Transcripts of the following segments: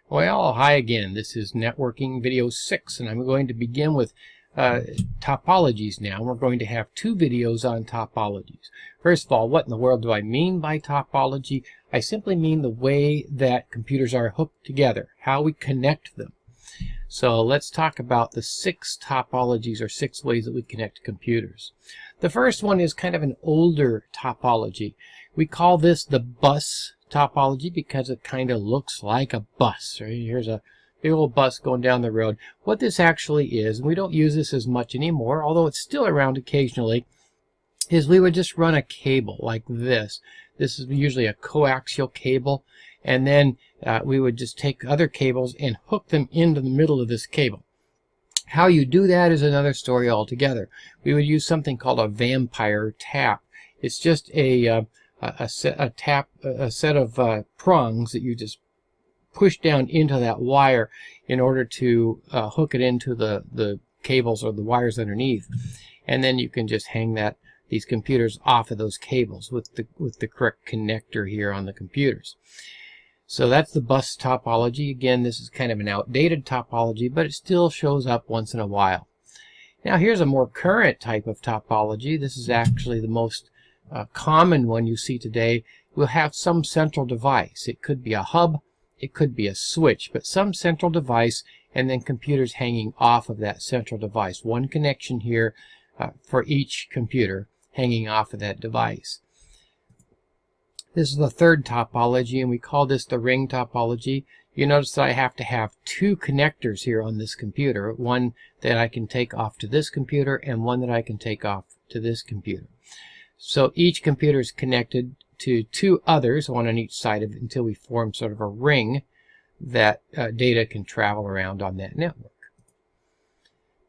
Well, hi again. This is Networking Video 6, and I'm going to begin with topologies now. We're going to have two videos on topologies. First of all, what in the world do I mean by topology? I simply mean the way that computers are hooked together, how we connect them. So let's talk about the 6 topologies, or 6 ways that we connect computers. The first one is kind of an older topology. We call this the bus topology because it kind of looks like a bus. Right? Here's a big old bus going down the road. What this actually is, and we don't use this as much anymore, although it's still around occasionally, is we would just run a cable like this. This is usually a coaxial cable, and then we would just take other cables and hook them into the middle of this cable. How you do that is another story altogether. We would use something called a vampire tap. It's just a set of prongs that you just push down into that wire in order to hook it into the cables or the wires underneath, and then you can just hang these computers off of those cables with the correct connector here on the computers. So that's the bus topology. Again, this is kind of an outdated topology, but it still shows up once in a while. Now here's a more current type of topology. This is actually the most common one you see today. We'll have some central device. It could be a hub, it could be a switch, but some central device, and then computers hanging off of that central device. One connection here for each computer hanging off of that device. This is the third topology, and we call this the ring topology. You notice that I have to have 2 connectors here on this computer, one that I can take off to this computer and one that I can take off to this computer. So each computer is connected to 2 others, one on each side of it, until we form sort of a ring that data can travel around on that network.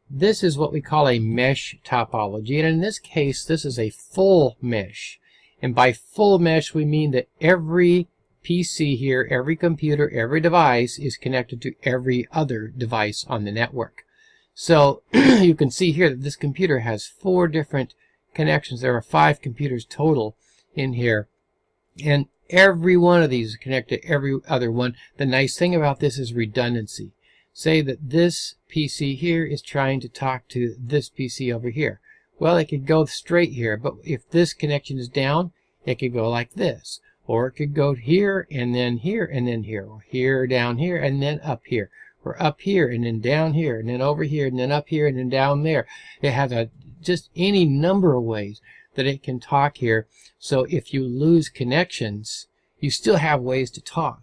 This is what we call a mesh topology, and in this case this is a full mesh. And by full mesh we mean that every PC here, every computer, every device is connected to every other device on the network. So you can see here that this computer has 4 different connections. There are 5 computers total in here, and every one of these is connected to every other one. The nice thing about this is redundancy. Say that this PC here is trying to talk to this PC over here. Well, it could go straight here, but if this connection is down, it could go like this. Or it could go here, and then here, and then here. Or here, down here, and then up here. Or up here, and then down here, and then over here, and then up here, and then down there. It has just any number of ways that it can talk here. So if you lose connections, you still have ways to talk.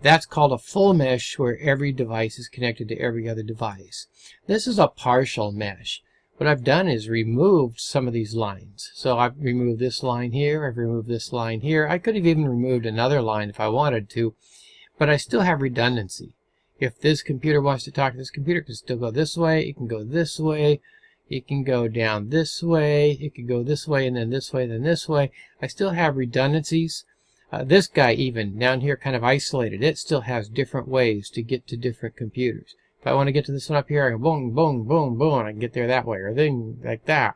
That's called a full mesh, where every device is connected to every other device. This is a partial mesh. What I've done is removed some of these lines. So I've removed this line here, I've removed this line here. I could have even removed another line if I wanted to, but I still have redundancy. If this computer wants to talk to this computer, it can still go this way, it can go this way, it can go down this way, it can go this way, and then this way, then this way. I still have redundancies. This guy even, down here, kind of isolated. It still has different ways to get to different computers. If I want to get to this one up here, I go boom, boom, boom, boom, and I can get there that way, or thing like that.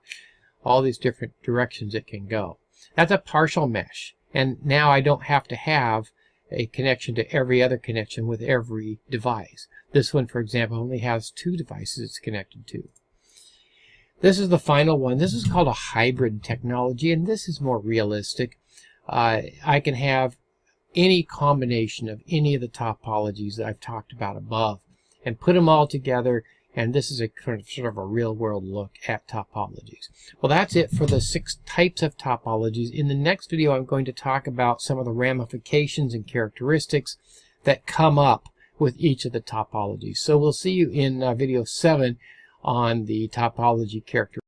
All these different directions it can go. That's a partial mesh. And now I don't have to have a connection to every other connection with every device. This one, for example, only has 2 devices it's connected to. This is the final one. This is called a hybrid technology, and this is more realistic. I can have any combination of any of the topologies that I've talked about above and put them all together, and this is a sort of a real-world look at topologies. Well, that's it for the 6 types of topologies. In the next video, I'm going to talk about some of the ramifications and characteristics that come up with each of the topologies. So we'll see you in video 7 on the topology characteristics.